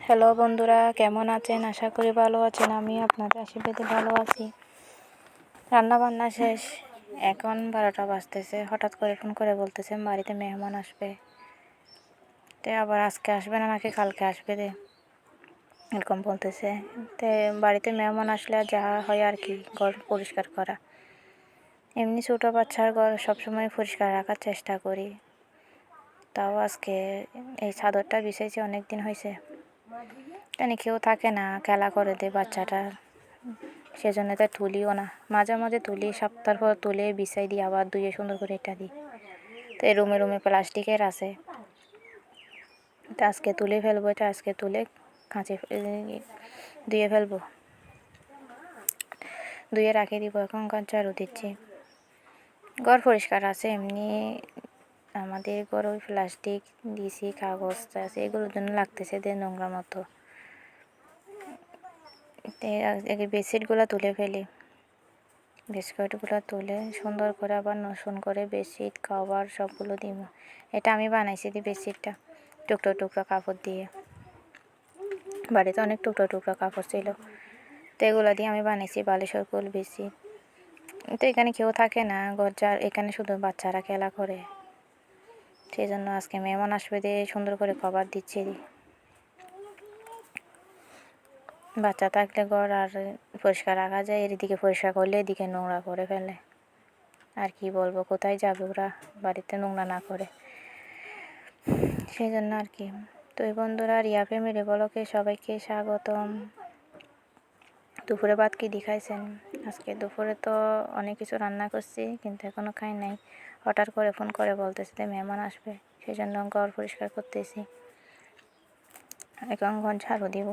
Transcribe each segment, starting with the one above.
Hello বন্ধুরা, কেমন আছেন? আশা করি ভালো আছেন। আমি আপনাদের আশীর্বাদে ভালো আছি। রান্না বান্না শেষ, এখন 12টা বাজতেছে। হঠাৎ করে ফোন করে বলতেছেন বাড়িতে মেহমান আসবে, তো আবার আজকে আসবে না নাকি কালকে আসবে রে, এরকম বলতেছে। তো বাড়িতে মেহমান আসলে যা হয় আর কি, ঘর পরিষ্কার করা। এমনি ছোটো বাচ্চার ঘর সবসময় পরিষ্কার রাখার চেষ্টা করি। তাও আজকে এই চাদরটা বিছাইছি, অনেক দিন হয়েছে, কেন কেউ থাকে না, খেলা করে দেয় বাচ্চাটা, সেজন্য তো তুলিও না। মাঝে মাঝে তুলি, সপ্তাহ পর তুলে বিছাই দিই, আবার ধুয়ে সুন্দর করে এটা দিই। তো এই রুমে রুমে প্লাস্টিকের আছে, তো আজকে তুলে ফেলবো। এটা আজকে তুলে কাঁচে ধুয়ে ফেলবো, ধুয়ে রাখে দিব। এখন ঝাড়ু দিচ্ছি, ঘর পরিষ্কার আছে। এমনি আমাদের ঘর ওই প্লাস্টিক দিয়েছি, কাগজ আছে, এগুলোর জন্য লাগতেছে যে নোংরা মতো। বেডশিটগুলো তুলে ফেলি, বিস্কুটগুলো তুলে সুন্দর করে আবার নতুন করে বেডশিট কভার সবগুলো দিব। এটা আমি বানাইছি দি বেডশিটটা টুকরো টুকরো কাপড় দিয়ে। বাড়িতে অনেক টুকরো টুকরো কাপড় ছিল, তো এগুলো দিয়ে আমি বানাইছি বালিশের কুল বেডশিট। তো এখানে কেউ থাকে না, যার এখানে শুধু বাচ্চারা খেলা করে, সেই জন্য আজকে মেহমান আসবে দিয়ে সুন্দর করে কভার দিচ্ছি। বাচ্চা থাকলে ঘর আর পরিষ্কার রাখা যায়, এদিকে পরিষ্কার করলে এদিকে নোংরা করে ফেলে। আর কি বলবো, কোথায় যাবে ওরা বাড়িতে নোংরা না করে, সেই জন্য আর কি। তো এই বন্ধুরা, রিয়া ফ্যামিলি ব্লগে সবাইকে স্বাগতম। দুপুরে ভাত কি দেখাইছেন? আজকে দুপুরে তো অনেক কিছু রান্না করছি, কিন্তু এখনও খাই নাই। হঠাৎ করে ফোন করে বলতেছে যে মেহমান আসবে, সেই জন্য ঘর পরিষ্কার করতেছি। এখন ঘর ঝাড়ু দিব।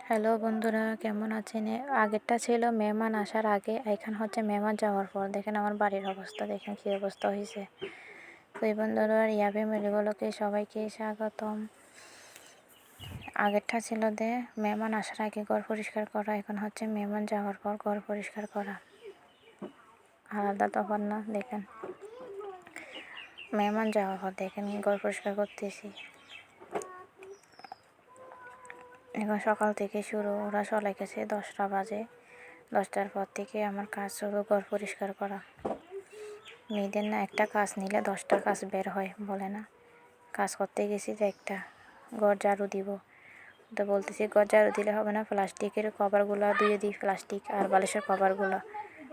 হ্যালো বন্ধুরা, কেমন আছেন? আগেরটা ছিল মেহমান আসার আগে, এখন হচ্ছে মেহমান যাওয়ার পর। দেখেন আমার বাড়ির অবস্থা, দেখেন কী অবস্থা হয়েছে। তো এই বন্ধুরা, রিয়া ফ্যামিলি ব্লগে সবাইকে স্বাগতম। আগেরটা ছিল যে মেহমান আসার আগে ঘর পরিষ্কার করা, এখন হচ্ছে মেহমান যাওয়ার পর ঘর পরিষ্কার করা। আলাদা তফাৎ না? দেখেন মেহমান যাওয়ার পর দেখেন ঘর পরিষ্কার করতেছি। এখন সকাল থেকে শুরু, ওরা চলে গেছে 10টা বাজে। 10টার পর থেকে আমার কাজ শুরু, ঘর পরিষ্কার করা। মেয়েদের না একটা কাজ নিলে 10টা কাজ বের হয়, বলে না? কাজ করতে গেছি যে একটা ঘর ঝাড়ু দিব, তো বলতেছি ঘর ঝাড়ু দিলে হবে না, প্লাস্টিকের কভারগুলো ধুয়ে দিই, প্লাস্টিক আর বালিশের কভারগুলো,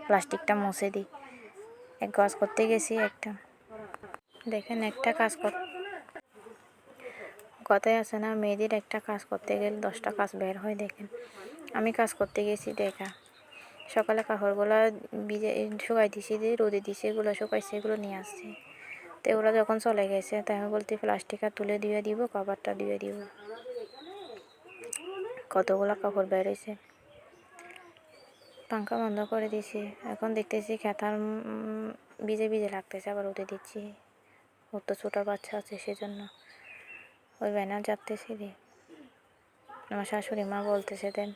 প্লাস্টিকটা মুছে দিই। এক কাজ করতে গেছি একটা, দেখেন একটা কাজ কথায় আছে না, মেয়েদের একটা কাজ করতে গেলে 10টা কাজ বের হয়। দেখেন আমি কাজ করতে গেছি, দেখা সকালে কাপড়গুলো ভিজে শুকাই দিছি, দিয়ে রোদে দিছি, এগুলো শুকাইছে, এগুলো নিয়ে আসছি। তো ওরা যখন চলে গেছে তাই আমি বলতে প্লাস্টিক আর তুলে দিয়ে দিব, কভারটা দিয়ে দিব। কতগুলো কাপড় বের হয়েছে। পাঙ্খা বন্ধ করে দিছি, এখন দেখতেছি খেতার ভিজে ভিজে লাগতেছে, আবার রোদে দিচ্ছি। ওর তো ছোটো বাচ্চা আছে, সেজন্য ওই ব্যানার যাতেছি রে। আমার শাশুড়ি মা বলতেছে দেন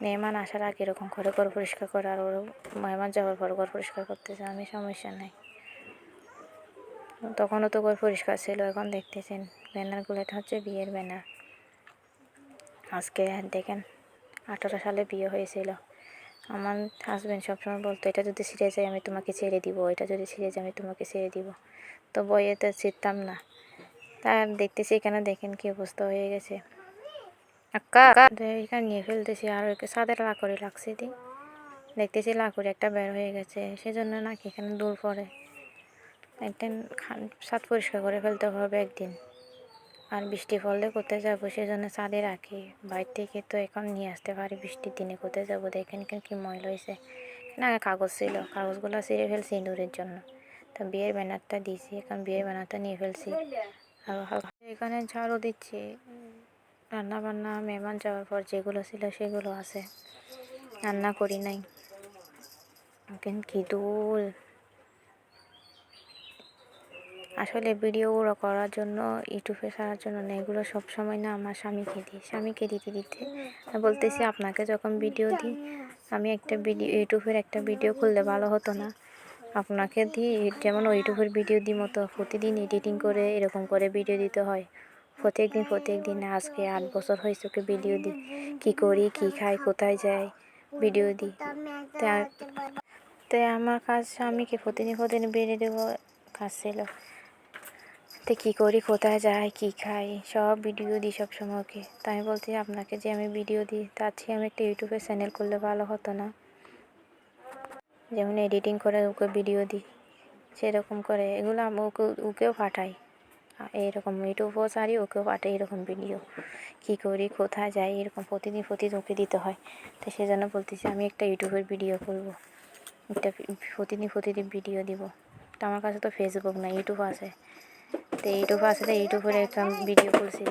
মেহমান আসার আগে এরকম করে ঘর পরিষ্কার করে, আর ওর মেহমান যাওয়ার পর ঘর পরিষ্কার করতেছে। আমি সমস্যা নাই, তখনও তো ঘর পরিষ্কার ছিল। এখন দেখতেছেন ব্যানারগুলো, এটা হচ্ছে বিয়ের ব্যানার। আজকে দেখেন 18 সালে বিয়ে হয়েছিল। আমার হাজব্যান্ড সবসময় বলতো এটা যদি ছিঁড়ে যায় আমি তোমাকে ছেড়ে দিব, এটা যদি ছিঁড়ে যায় আমি তোমাকে ছেড়ে দিব। তো বইয়েতে ছিঁড়তাম না। তার দেখতেছি এখানে দেখেন কি অবস্থা হয়ে গেছে। আক্কা এখানে নিয়ে ফেলতেছি, আর ছাদের লাকড়ি লাগছে দি, দেখতেছি লাকড়ি একটা বের হয়ে গেছে, সেজন্য নাকি এখানে দূর পড়ে। একদিন ছাদ পরিষ্কার করে ফেলতে হবে একদিন। আর বৃষ্টি পড়লে কোথায় যাবো, সেজন্য ছাদে রাখি। বাইরে থেকে তো এখন নিয়ে আসতে পারি, বৃষ্টির দিনে কোথায় যাবো। দেখেন কি ময়লা হয়েছে। না কাগজ ছিল, কাগজগুলো ছিঁড়ে ফেলছি ইঁদুরের জন্য। তো বিয়ের ব্যানারটা দিয়েছি, এখন বিয়ের ব্যানারটা নিয়ে ফেলছি। আর এখানে ঝাড়ু দিচ্ছি। রান্না বান্না মেহমান যাওয়ার পর যেগুলো ছিল সেগুলো আছে, রান্না করি নাই। এখন কি দুল আসলে ভিডিও করার জন্য, ইউটিউবে ছাড়ার জন্য না, এগুলো সবসময় না আমার স্বামীকে দিই। স্বামীকে দিতে দিতে বলতেছি আপনাকে যখন ভিডিও দিই, আমি একটা ভিডিও ইউটিউবের একটা ভিডিও করলে ভালো হতো না? আপনাকে দিই, যেমন ইউটিউবের ভিডিও দিই মতো প্রতিদিন এডিটিং করে এরকম করে ভিডিও দিতে হয়। প্রত্যেক দিন আজকে 8 বছর হয়েছে ওকে ভিডিও দিই, কী করি, কী খাই, কোথায় যাই, ভিডিও দিই। তাই আমার কাজ স্বামীকে প্রতিদিন বেরিয়ে দেবো কাজ ছিল। তো কী করি, কোথায় যাই, কী খাই, সব ভিডিও দিই সবসময় ওকে। তাই আমি বলছি আপনাকে যে আমি ভিডিও দিই, তার চেয়ে আমি একটা ইউটিউবে চ্যানেল করলে ভালো হতো না? যেমন এডিটিং করে ওকে ভিডিও দিই, সেরকম করে এগুলো আমি ওকেও পাঠাই। এইরকম ইউটিউবও ছাড়ি, ওকেও পাঠাই এরকম ভিডিও। কী করি, কোথায় যাই, এরকম প্রতিদিন ওকে দিতে হয়। তো সেজন্য বলতেছি আমি একটা ইউটিউবের ভিডিও করবো, একটা প্রতিদিন ভিডিও দিব। তো আমার কাছে তো ফেসবুক না, ইউটিউব আছে। তো ইউটিউব আছে, তো ইউটিউবের একটা ভিডিও করছি।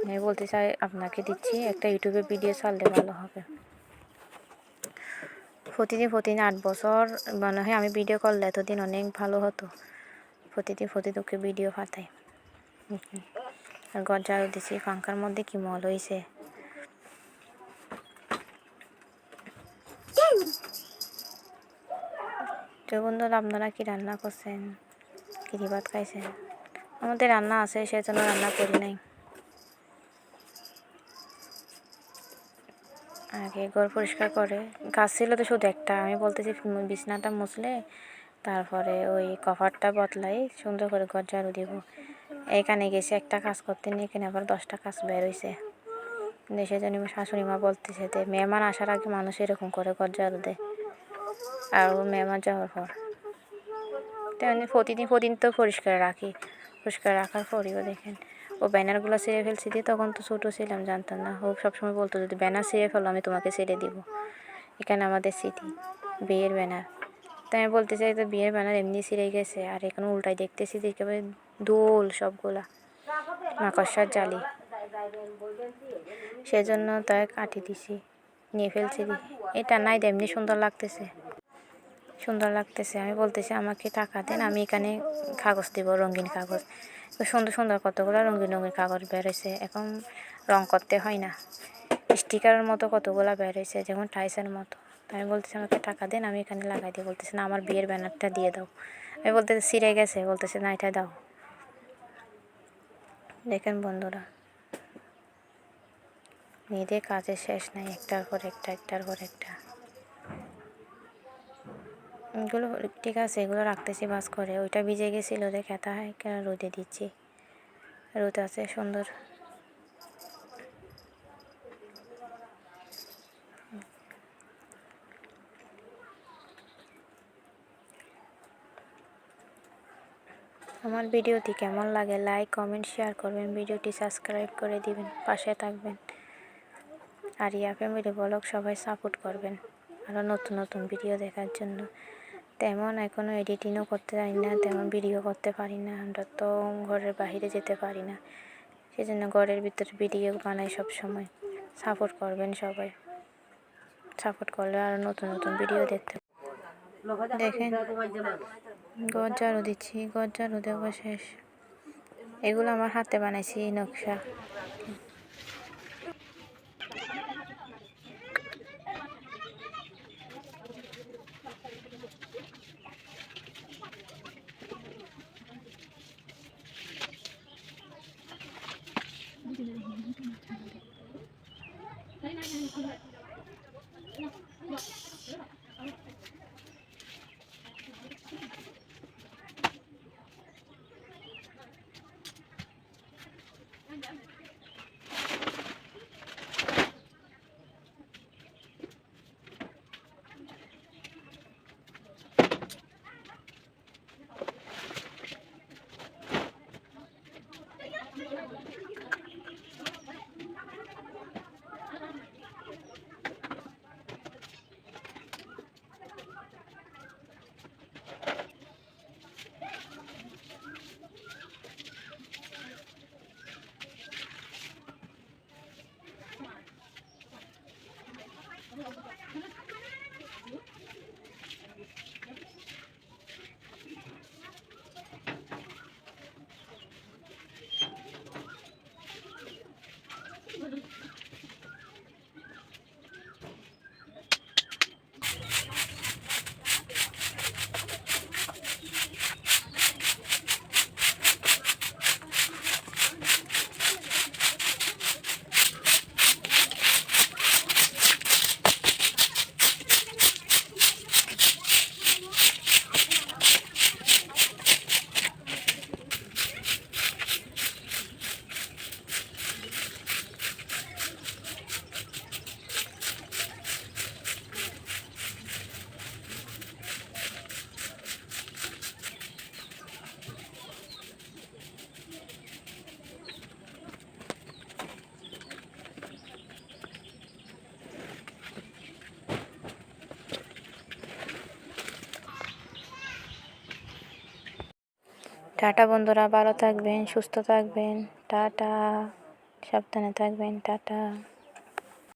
আমি বলতে চাই আপনাকে দিচ্ছি, একটা ইউটিউবে ভিডিও ছাড়লে ভালো হবে। প্রতিদিন 8 বছর মনে হয় আমি ভিডিও করলে এতদিন অনেক ভালো হতো। প্রতিদিন ওকে ভিডিও পাঠাই। আর ঘর ঝাড়ু দিচ্ছি, পাঙ্খার মধ্যে কি মল হয়েছে। তো বন্ধুরা আপনারা কি রান্না করছেন, কি ভাত খাইছেন? আমাদের রান্না আছে, সেজন্য রান্না করি নাই। আগে ঘর পরিষ্কার করে কাজ ছিল তো শুধু একটা, আমি বলতেছি বিছনাটা মুছলে তারপরে ওই কভারটা বদলাই সুন্দর করে ঘর ঝাড়ু দিব। এখানে গেছে একটা কাজ করতে নিয়ে, এখানে আবার 10টা কাজ বের হয়েছে। দেশে জানি আমার শাশুড়ি মা বলতেছে যে মেহমান আসার আগে মানুষ এরকম করে ঘর ঝাড়ু দেয়, আর ও মেহমান যাওয়ার পর। তেমনি প্রতিদিন তো পরিষ্কার রাখি, পরিষ্কার রাখার পরেও দেখেন ও ব্যানারগুলো ছিঁড়ে ফেলছি দিয়ে। তখন তো ছোটো ছিলাম, জানতাম না। ও সবসময় বলতো যদি ব্যানার ছিঁড়ে ফেলো আমি তোমাকে ছেড়ে দিব। এখানে আমাদের স্মৃতি বিয়ের ব্যানার। তাই আমি বলতে চাই তো বিয়ের ব্যানার এমনি ছিঁড়ে গেছে, আর এখানে উল্টাই দেখতেছি যে একেবারে দোল সবগুলা মাকড়সার জালি, সেজন্য তাই কাটি দিছি, নিয়ে ফেলছি। এটা নাই এমনি সুন্দর লাগতেছে। আমি বলতেছি আমাকে টাকা দেন, আমি এখানে কাগজ দেবো, রঙিন কাগজ। সুন্দর কতগুলো রঙিন কাগজ বেরোয়েছে, এখন রং করতে হয় না। স্টিকারের মতো কতগুলো বেরোয়েছে, যেমন টাইসের মতো। তাই আমি বলতেছি আমাকে টাকা দেন, আমি এখানে লাগাই দিই। বলতেছে না আমার বিয়ের ব্যানারটা দিয়ে দাও। আমি বলতেছি ছিঁড়ে গেছে, বলতেছে না এটা দাও। দেখেন বন্ধুরা, মেয়েদের কাজের শেষ নাই, একটার পর একটা। এগুলো ঠিক আছে, এগুলো রাখতেছি বাস করে। ওইটা ভিজে গেছিলো দেখে খেতা হয় কেন, রোদে দিচ্ছি, রোদ আছে সুন্দর। আমার ভিডিওটি কেমন লাগে লাইক কমেন্ট শেয়ার করবেন, ভিডিওটি সাবস্ক্রাইব করে দিবেন, পাশে থাকবেন। আরিয়া ফ্যামিলি ব্লগ সবাই সাপোর্ট করবেন আরও নতুন নতুন ভিডিও দেখার জন্য। তেমন এখনও এডিটিংও করতে পারি না, তেমন ভিডিও করতে পারি না। আমরা তো ঘরের বাইরে যেতে পারি না, সেজন্য ঘরের ভিতরে ভিডিও বানাই সব সময়। সাপোর্ট করবেন সবাই, সাপোর্ট করলে আরও নতুন নতুন ভিডিও দেখতে। দেখেন ঘর ঝাড়ু দিচ্ছি, ঘর ঝাড়ু দেওয়া শেষ। এগুলো আমার হাতে বানাইছি এই নকশা। টাটা বন্ধুরা, ভালো থাকবেন, সুস্থ থাকবেন, টাটা, সাবধানে থাকবেন, টাটা।